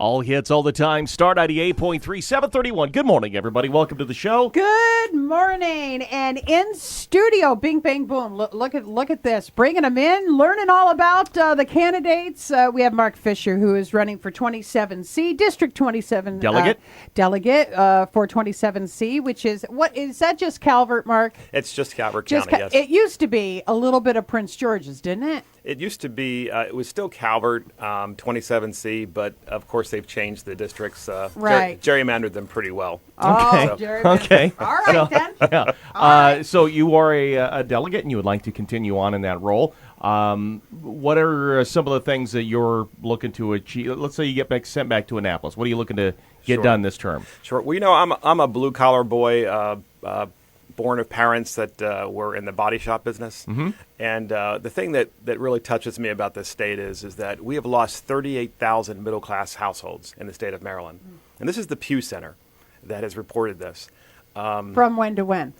All hits all the time. Star 98.3, 731. Good morning, everybody. Welcome to the show. Good morning. And in studio, bing, bang, boom. Look at this. Bringing them in, learning all about the candidates. We have Mark Fisher, who is running for 27C, District 27. Delegate for 27C, which is, what is that, just Calvert, Mark? It's just Calvert County, yes. It used to be a little bit of Prince George's, didn't it? It used to be, it was still Calvert, 27C, but of course they've changed the districts. Right. Gerrymandered them pretty well. Oh, Okay. All right, then. Yeah. right. So you are a delegate, and you would like to continue on in that role. What are some of the things that you're looking to achieve? Let's say you get sent back to Annapolis. What are you looking to get done this term? Sure. Well, you know, I'm a blue-collar boy, born of parents that were in the body shop business. Mm-hmm. And the thing that really touches me about this state is that we have lost 38,000 middle-class households in the state of Maryland. And this is the Pew Center that has reported this. From when to when?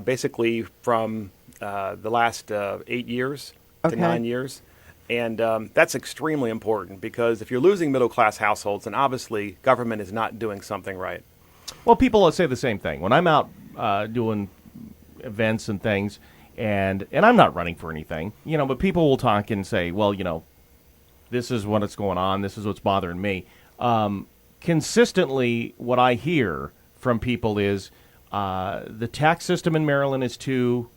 Basically from the last 8 years to 9 years. And that's extremely important because if you're losing middle-class households, then obviously government is not doing something right. Well, people say the same thing. When I'm out doing events and things, and I'm not running for anything, but people will talk and say, well, this is what's going on, this is what's bothering me. Consistently, what I hear from people is the tax system in Maryland is too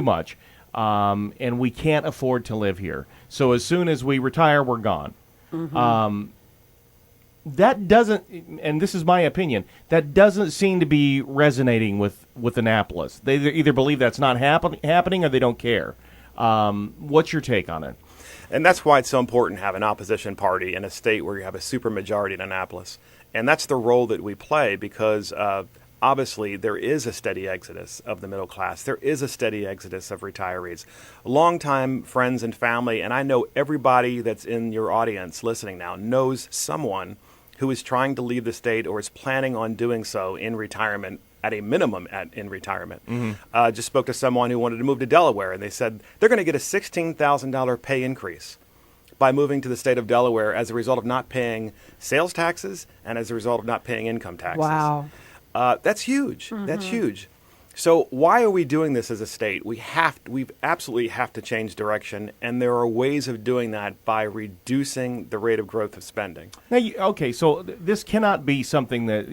much, and we can't afford to live here. So as soon as we retire, we're gone. Mm-hmm. That doesn't, and this is my opinion, that doesn't seem to be resonating with Annapolis. They either believe that's not happening or they don't care. What's your take on it? And that's why it's so important to have an opposition party in a state where you have a supermajority in Annapolis. And that's the role that we play because obviously there is a steady exodus of the middle class. There is a steady exodus of retirees. Longtime friends and family, and I know everybody that's in your audience listening now knows someone who is trying to leave the state or is planning on doing so in retirement, at a minimum in retirement. Mm-hmm. Just spoke to someone who wanted to move to Delaware, and they said they're going to get a $16,000 pay increase by moving to the state of Delaware as a result of not paying sales taxes and as a result of not paying income taxes. Wow. That's huge. Mm-hmm. That's huge. So why are we doing this as a state? We absolutely have to change direction, and there are ways of doing that by reducing the rate of growth of spending. Now, so this cannot be something that,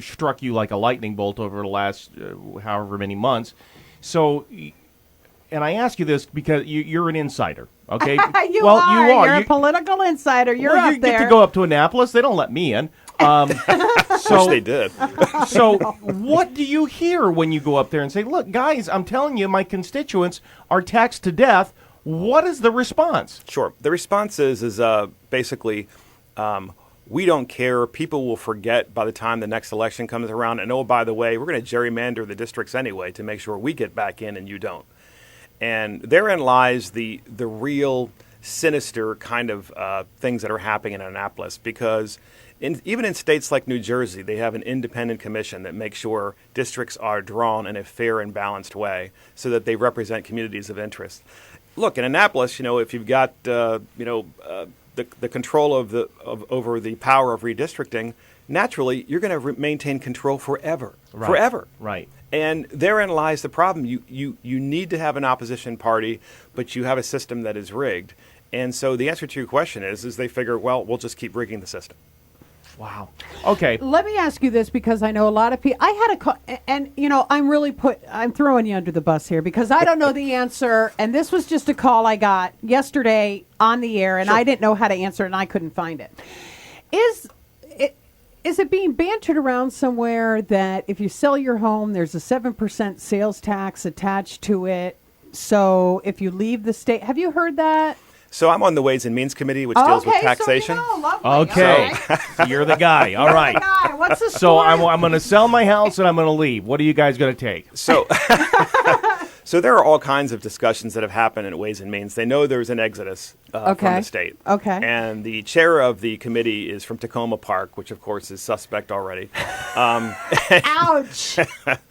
struck you like a lightning bolt over the last however many months. So, and I ask you this because you're an insider, okay? You are. You're a political insider. You're up there. You get to go up to Annapolis. They don't let me in. Wish they did. So what do you hear when you go up there and say, look, guys, I'm telling you, my constituents are taxed to death. What is the response? Sure. The response is basically we don't care. People will forget by the time the next election comes around. And, oh, by the way, we're going to gerrymander the districts anyway to make sure we get back in and you don't. And therein lies the real sinister kind of things that are happening in Annapolis because even in states like New Jersey, they have an independent commission that makes sure districts are drawn in a fair and balanced way so that they represent communities of interest. Look, in Annapolis, if you've got the control over the power of redistricting, naturally you're going to maintain control forever. Right. Forever. Right. And therein lies the problem. You need to have an opposition party, but you have a system that is rigged. And so the answer to your question is they figure, well, we'll just keep rigging the system. Wow. Okay. Let me ask you this because I know a lot of people. I had a call, and I'm throwing you under the bus here because I don't know the answer. And this was just a call I got yesterday on the air, and Sure. I didn't know how to answer it, and I couldn't find it. Is it being bantered around somewhere that if you sell your home, there's a 7% sales tax attached to it? So if you leave the state, have you heard that? So I'm on the Ways and Means Committee, which deals with taxation. So lovely. Okay. So you're the guy. All right. What's the So story? I'm going to sell my house and I'm going to leave. What are you guys going to take? So there are all kinds of discussions that have happened in Ways and Means. They know there's an exodus from the state. Okay. And the chair of the committee is from Tacoma Park, which, of course, is suspect already. Ouch.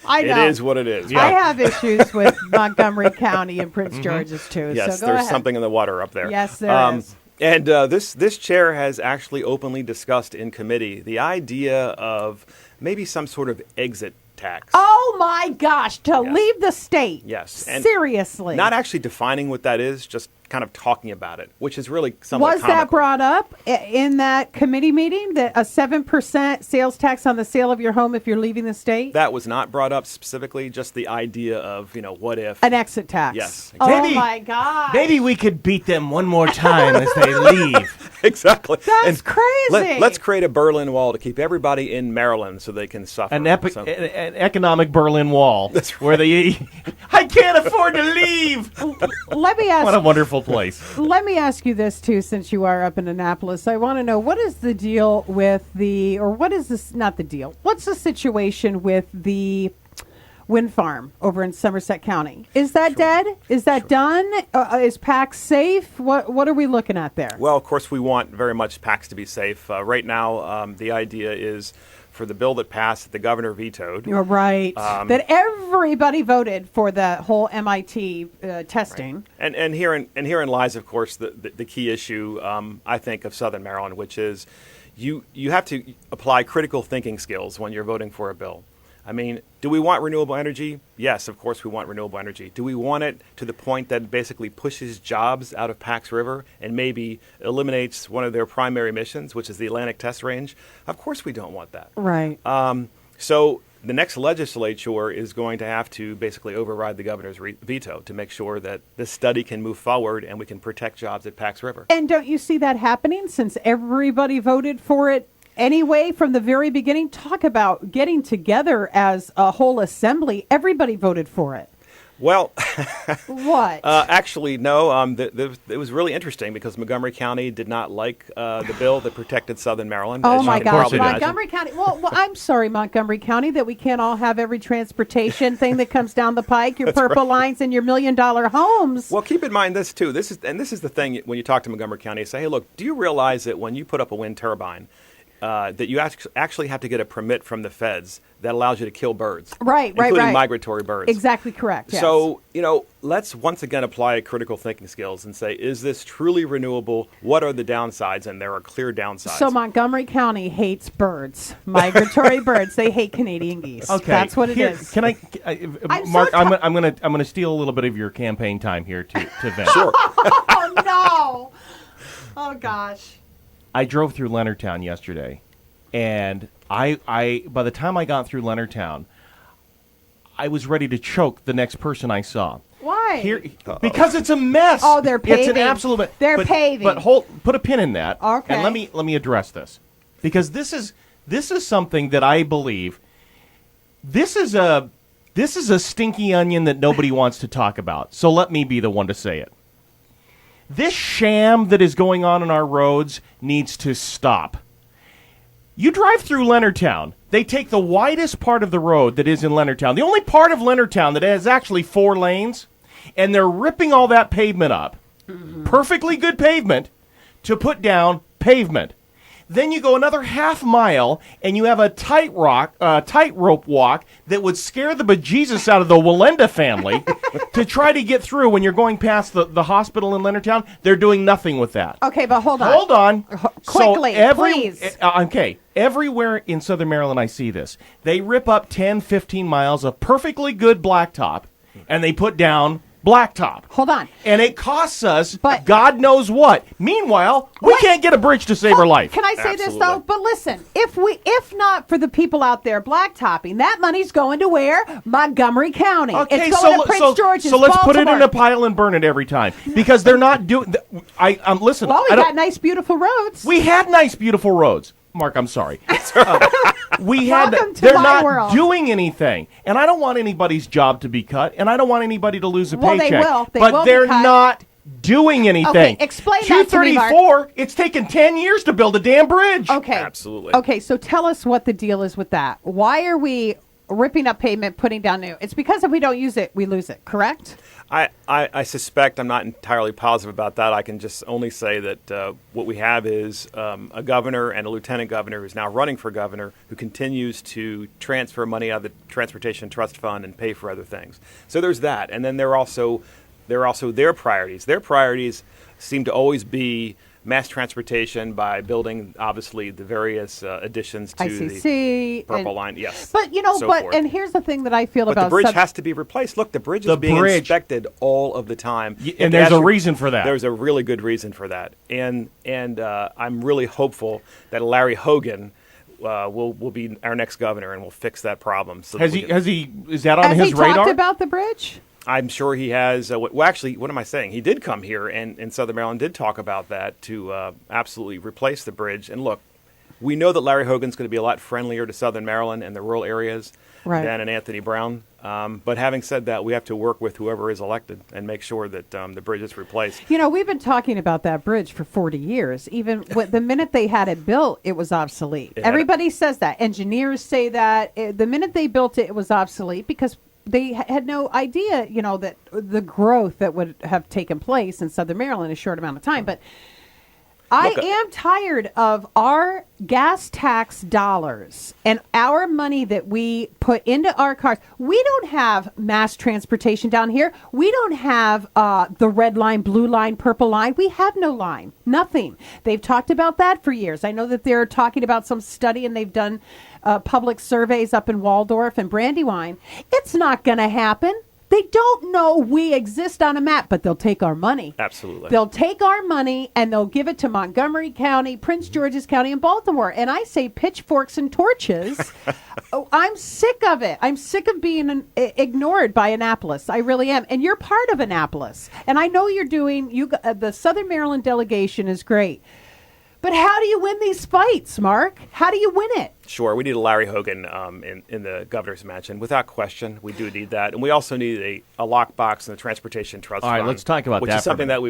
I know. It is what it is. I have issues with Montgomery County and Prince George's, too. Yes, so go there's ahead. something in the water up there. Yes, there is. And this chair has actually openly discussed in committee the idea of maybe some sort of exit tax. Oh my gosh, to leave the state. Yes. And seriously. not actually defining what that is, just kind of talking about it, which is really somewhat Was comical. that brought up in that committee meeting, that a 7% sales tax on the sale of your home if you're leaving the state? That was not brought up specifically, just the idea of, what if. An exit tax. Yes, Oh Maybe- my God. Maybe we could beat them one more time as they leave. Exactly. That's crazy. Let's create a Berlin Wall to keep everybody in Maryland so they can suffer. An So- economic Berlin Wall. That's Where I can't afford to leave. Let me ask What a wonderful place. Let me ask you this too, since you are up in Annapolis. I want to know, what is the deal with not the deal? What's the situation with the wind farm over in Somerset County? Is that dead? Is that done? Is PAX safe? What are we looking at there? Well, of course, we want very much PACs to be safe. Right now, the idea is for the bill that passed that the governor vetoed. You're right. That everybody voted for the whole MIT testing. Right. And herein lies, of course, the key issue, I think, of Southern Maryland, which is you have to apply critical thinking skills when you're voting for a bill. I mean, do we want renewable energy? Yes, of course we want renewable energy. Do we want it to the point that it basically pushes jobs out of Pax River and maybe eliminates one of their primary missions, which is the Atlantic Test Range? Of course we don't want that. Right. So the next legislature is going to have to basically override the governor's veto to make sure that this study can move forward and we can protect jobs at Pax River. And don't you see that happening, since everybody voted for it anyway from the very beginning? Talk about getting together as a whole assembly. Everybody voted for it. Well, What? actually, no. It was really interesting because Montgomery County did not like the bill that protected Southern Maryland. Oh as my you can gosh, probably imagine. Montgomery County. Well, I'm sorry, Montgomery County, that we can't all have every transportation thing that comes down the pike, your purple lines and your $1 million homes. Well, keep in mind this too. This is the thing when you talk to Montgomery County. You say, hey, look, do you realize that when you put up a wind turbine, that you actually have to get a permit from the feds that allows you to kill birds, including migratory birds. Exactly correct. Yes. So, let's once again apply critical thinking skills and say, is this truly renewable? What are the downsides? And there are clear downsides. So Montgomery County hates birds, migratory birds. They hate Canadian geese. Okay, That's what it is. Can I, I'm Mark? so I'm gonna steal a little bit of your campaign time here to vent. Sure. Oh no! Oh gosh. I drove through Leonardtown yesterday, and I by the time I got through Leonardtown, I was ready to choke the next person I saw. Why? Here, because it's a mess. Oh, they're It's paving. an absolute. They're paving. But put a pin in that. Okay. And let me address this, because this is something that I believe. This is a stinky onion that nobody wants to talk about. So let me be the one to say it. This sham that is going on our roads needs to stop. You drive through Leonardtown. They take the widest part of the road that is in Leonardtown, the only part of Leonardtown that has actually 4 lanes, and they're ripping all that pavement up. Perfectly good pavement to put down pavement. Then you go another half mile, and you have a tightrope walk that would scare the bejesus out of the Walenda family to try to get through when you're going past the hospital in Leonardtown. They're doing nothing with that. Okay, but hold on. Hold on. Quickly, please. Okay. Everywhere in Southern Maryland I see this. They rip up 10, 15 miles of perfectly good blacktop, and they put down blacktop. Hold on. And it costs us But- God knows what. Meanwhile, we can't get a bridge to save our life. Can I say this Absolutely. though? But listen, if not for the people out there blacktopping, that money's going to where? Montgomery County. Okay, it's going to Prince George's. so let's put it in Baltimore. a pile and burn it every time, because they're not doing. Listen. Well, I we don't- got nice, beautiful roads. We had nice, beautiful roads. Mark, I'm sorry. We had. Welcome to They're my not world. doing anything, and I don't want anybody's job to be cut, and I don't want anybody to lose a Well, they paycheck. will. They but will be they're cut. not doing anything. Okay, explain that to me, Mark. 234. It's taken 10 years to build a damn bridge. Okay. Absolutely. Okay, so tell us what the deal is with that. Why are we ripping up pavement, putting down new? It's because if we don't use it, we lose it, correct? I suspect, I'm not entirely positive about that. I can just only say that what we have is a governor and a lieutenant governor who's now running for governor who continues to transfer money out of the Transportation Trust Fund and pay for other things. So there's that. And then there are also their priorities. Their priorities seem to always be mass transportation by building, obviously, the various additions to ICC, the Purple and- Line. Yes, But forth. and here's the thing that I feel But about the bridge has to be replaced. Look, the bridge is being inspected all of the time. And there's a reason for that. There's a really good reason for that. And I'm really hopeful that Larry Hogan will be our next governor and will fix that problem. So Is that on Has his he radar? talked about the bridge? I'm sure he has. Well, actually, what am I saying? He did come here, and in Southern Maryland did talk about that to absolutely replace the bridge. And look, we know that Larry Hogan's going to be a lot friendlier to Southern Maryland and the rural areas than an Anthony Brown. But having said that, we have to work with whoever is elected and make sure that the bridge is replaced. You know, we've been talking about that bridge for 40 years. Even the minute they had it built, it was obsolete. Everybody says that. Engineers say that. The minute they built it, it was obsolete because they had no idea, that the growth that would have taken place in Southern Maryland in a short amount of time. But I am tired of our gas tax dollars and our money that we put into our cars. We don't have mass transportation down here. We don't have the red line, blue line, purple line. We have no line. Nothing. They've talked about that for years. I know that they're talking about some study and they've done public surveys up in Waldorf and Brandywine. It's not going to happen. They don't know we exist on a map, but they'll take our money. Absolutely. They'll take our money and they'll give it to Montgomery County, Prince George's County, and Baltimore. And I say pitchforks and torches. I'm sick of it. I'm sick of being ignored by Annapolis. I really am. And you're part of Annapolis. And I know you're doing, the Southern Maryland delegation is great. But how do you win these fights, Mark? How do you win it? Sure, we need a Larry Hogan in the governor's mansion. Without question, we do need that. And we also need a lockbox in the Transportation Trust Fund. All right, let's talk about which that is something that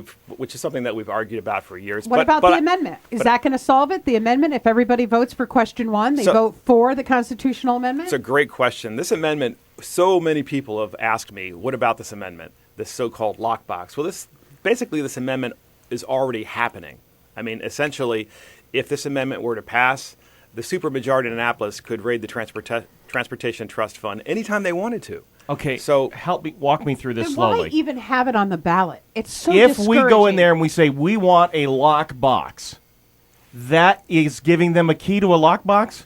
we've argued about for years. What about the amendment? Is that going to solve it? The amendment, if everybody votes for question 1, they vote for the constitutional amendment? It's a great question. This amendment, so many people have asked me, what about this amendment, this so-called lockbox? Well, this amendment is already happening. I mean, essentially, if this amendment were to pass, the supermajority in Annapolis could raid the Transportation Trust Fund anytime they wanted to. Okay, so walk me through this then slowly. Why even have it on the ballot? It's so If we go in discouraging. there and we say we want a lockbox, that is giving them a key to a lockbox?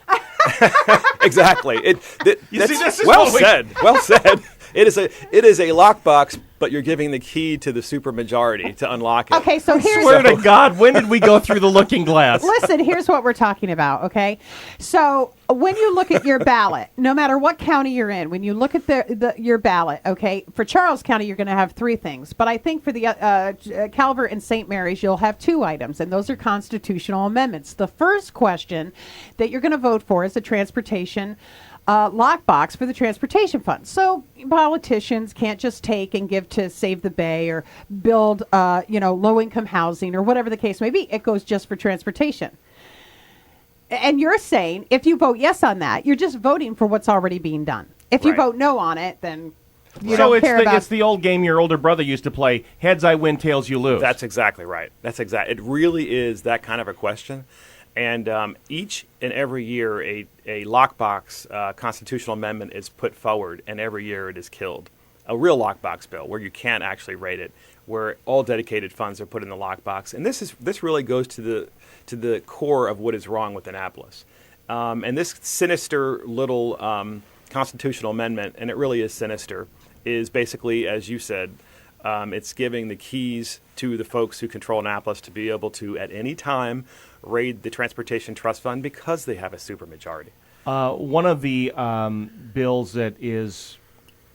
Exactly. You see, this is well what we- said. Well said. It is a lockbox, but you're giving the key to the supermajority to unlock it. Okay, so here's... Swear to God, when did we go through the looking glass? Listen, here's what we're talking about, okay? So when you look at your ballot, no matter what county you're in, when you look at your ballot, okay, for Charles County, you're going to have 3 things. But I think for the Calvert and St. Mary's, you'll have 2 items, and those are constitutional amendments. The first question that you're going to vote for is the transportation lockbox for the transportation fund. So politicians can't just take and give to Save the Bay or build, low-income housing or whatever the case may be. It goes just for transportation. And you're saying if you vote yes on that, you're just voting for what's already being done. If you vote no on it, then you don't care about... it's the old game your older brother used to play, heads I win, tails you lose. That's exactly right. It really is that kind of a question. And each and every year, a lockbox constitutional amendment is put forward, and every year it is killed. A real lockbox bill where you can't actually rate it, where all dedicated funds are put in the lockbox. And this really goes to the core of what is wrong with Annapolis. And this sinister little constitutional amendment, and it really is sinister, is basically, as you said, it's giving the keys to the folks who control Annapolis to be able to, at any time, raid the Transportation Trust Fund because they have a supermajority. One of the bills that is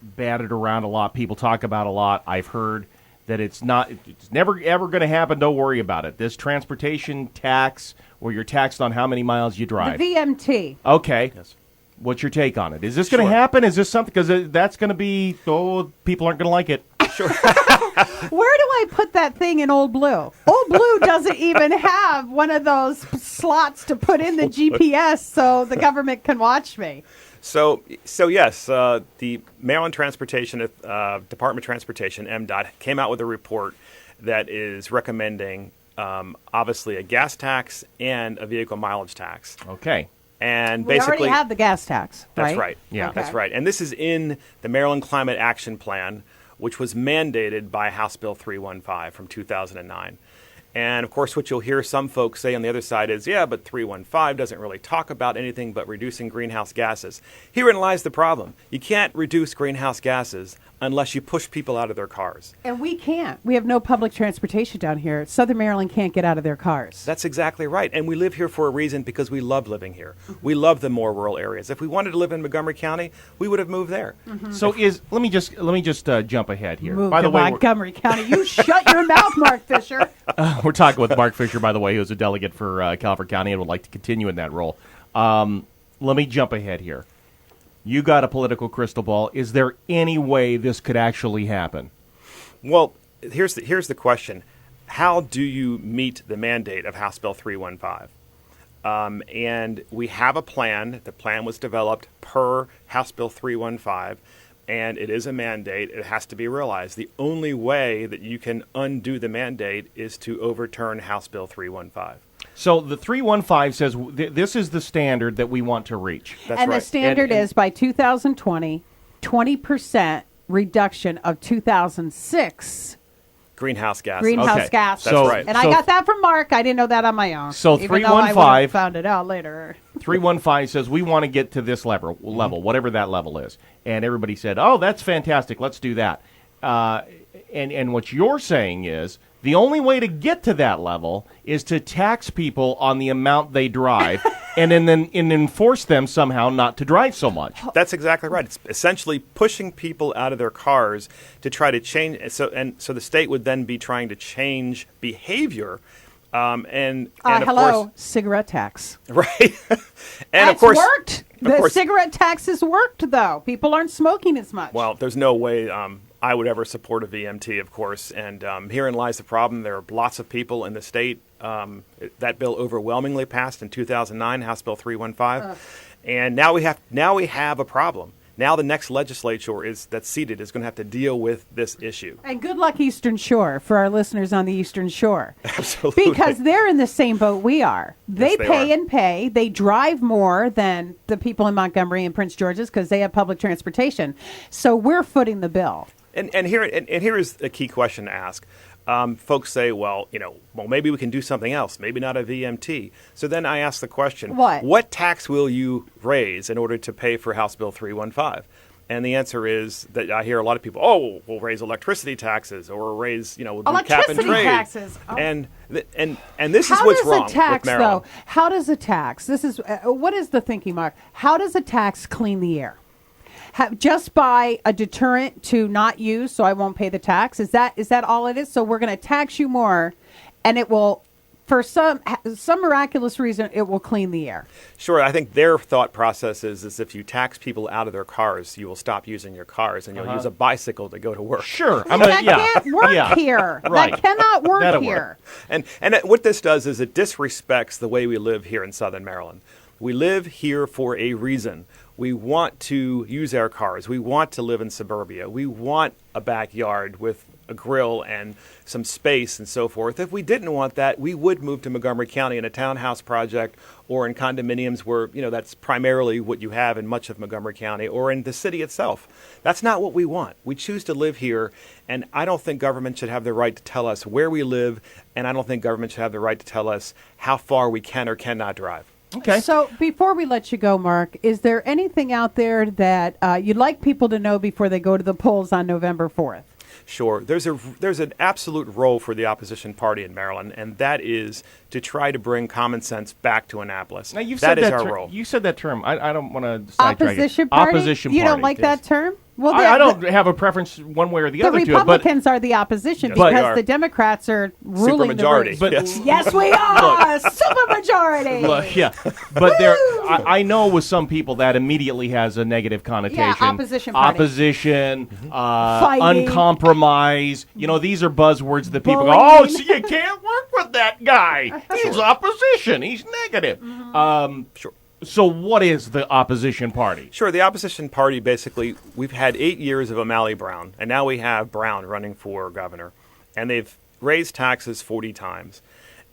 batted around a lot, people talk about a lot, I've heard that it's never ever going to happen, don't worry about it. This transportation tax, where you're taxed on how many miles you drive. The VMT. Okay. Yes. What's your take on it? Is this going to happen? Is this something? Because that's going to be, people aren't going to like it. Sure. Where do I put that thing in Old Blue? Old Blue doesn't even have one of those slots to put in the GPS so the government can watch me. So yes, the Maryland Transportation Department of Transportation, MDOT, came out with a report that is recommending obviously a gas tax and a vehicle mileage tax. Okay. And We basically, already have the gas tax, right? that's right. Yeah. Okay. That's right. And this is in the Maryland Climate Action Plan, which was mandated by House Bill 315 from 2009. And, of course, what you'll hear some folks say on the other side is, yeah, but 315 doesn't really talk about anything but reducing greenhouse gases. Herein lies the problem. You can't reduce greenhouse gases unless you push people out of their cars. And we can't. We have no public transportation down here. Southern Maryland can't get out of their cars. That's exactly right. And we live here for a reason because we love living here. We love the more rural areas. If we wanted to live in Montgomery County, we would have moved there. So let me just jump ahead here. Move By to the way, Montgomery County. You shut your mouth, Mark Fisher. we're talking with Mark Fisher, by the way, who's a delegate for Calvert County and would like to continue in that role. Let me jump ahead here. You got a political crystal ball. Is there any way this could actually happen? Well, here's the question. How do you meet the mandate of House Bill 315? And we have a plan. The plan was developed per House Bill 315, and it is a mandate. It has to be realized. The only way that you can undo the mandate is to overturn House Bill 315. So the 315 says this is the standard that we want to reach. That's and right. the standard And- is by 2020, 20% reduction of 2006 Greenhouse gases. greenhouse Okay. gas. That's right. And I got that from Mark. I didn't know that on my own. So even though I would have 315 found it out later. 315 says we want to get to this level, whatever that level is. And everybody said, oh, that's fantastic. Let's do that. And what you're saying is the only way to get to that level is to tax people on the amount they drive and then enforce them somehow not to drive so much. That's exactly right. It's essentially pushing people out of their cars to try to change. So the state would then be trying to change behavior. And of Hello, course, cigarette tax. right. And That's of course, worked. of The course- cigarette tax has worked, though. People aren't smoking as much. Well, there's no way I would ever support a VMT, of course. And herein lies the problem. There are lots of people in the state. That bill overwhelmingly passed in 2009, House Bill 315. And now we have a problem. Now the next legislature that's seated is going to have to deal with this issue. And good luck, Eastern Shore, for our listeners on the Eastern Shore. Absolutely. Because they're in the same boat we are. They Yes, they pay are. and pay. They drive more than the people in Montgomery and Prince George's because they have public transportation. So we're footing the bill. And here is a key question to ask. Folks say, well, maybe we can do something else, maybe not a VMT. So then I ask the question, What tax will you raise in order to pay for House Bill 315? And the answer is that I hear a lot of people, we'll raise electricity taxes or raise, we'll do cap and Electricity trade. taxes. Oh. And this is what's wrong with Maryland. How does a tax, this is, what is the thinking, Mark? How does a tax clean the air? Just by a deterrent to not use, so I won't pay the tax? Is that all it is? So we're going to tax you more, and it will, for some miraculous reason, it will clean the air. Sure, I think their thought process is if you tax people out of their cars, you will stop using your cars and you'll use a bicycle to go to work. Sure. That can't work here. Right. That cannot work That'll here. And what this does is it disrespects the way we live here in Southern Maryland. We live here for a reason. We want to use our cars. We want to live in suburbia. We want a backyard with a grill and some space and so forth. If we didn't want that, we would move to Montgomery County in a townhouse project or in condominiums where, that's primarily what you have in much of Montgomery County or in the city itself. That's not what we want. We choose to live here, and I don't think government should have the right to tell us where we live, and I don't think government should have the right to tell us how far we can or cannot drive. Okay. So before we let you go, Mark, is there anything out there that you'd like people to know before they go to the polls on November 4th? Sure. There's an absolute role for the opposition party in Maryland, and that is to try to bring common sense back to Annapolis. Now, you've that said is that our role. You said that term. I don't want to sidetrack it. Opposition party? Opposition You party. don't like that term? Well, I don't have a preference one way or the The other to it, but Republicans are the opposition Yes, they because are. the Democrats are ruling Supermajority. the Yes. Yes, we are. Supermajority. Look, yeah, but there, I know with some people that immediately has a negative connotation. Yeah, opposition party. Opposition, Fighting. uncompromise. These are buzzwords that people go, Bullying. oh, so you can't work with that guy. He's opposition. He's negative. Sure. So what is the opposition party? Sure. The opposition party, basically, we've had 8 years of O'Malley Brown, and now we have Brown running for governor. And they've raised taxes 40 times.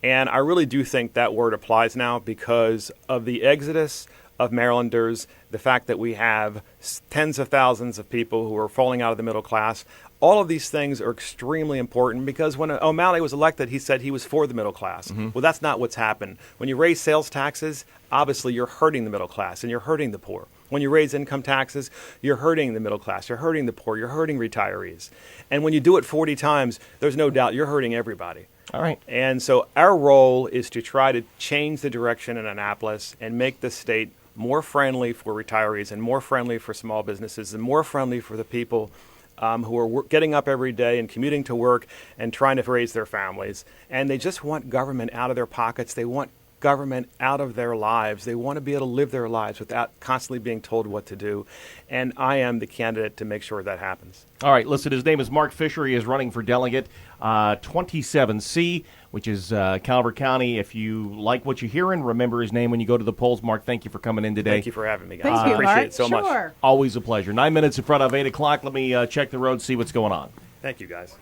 And I really do think that word applies now because of the exodus of Marylanders, the fact that we have tens of thousands of people who are falling out of the middle class. All of these things are extremely important because when O'Malley was elected, he said he was for the middle class. Well, that's not what's happened. When you raise sales taxes, obviously you're hurting the middle class and you're hurting the poor. When you raise income taxes, you're hurting the middle class, you're hurting the poor, you're hurting retirees. And when you do it 40 times, there's no doubt you're hurting everybody. All right. And so our role is to try to change the direction in Annapolis and make the state more friendly for retirees and more friendly for small businesses and more friendly for the people who are getting up every day and commuting to work and trying to raise their families. And they just want government out of their pockets. They want government out of their lives. They want to be able to live their lives without constantly being told what to do. And I am the candidate to make sure that happens. All right, listen, his name is Mark Fisher. He is running for delegate 27C, which is Calvert County. If you like what you're hearing, remember his name when you go to the polls. Mark, thank you for coming in today. Thank you for having me, guys. Thank you, Appreciate Mark. it so Sure. much. Always a pleasure. 9 minutes in front of 8 o'clock. Let me check the road, see what's going on. Thank you, guys.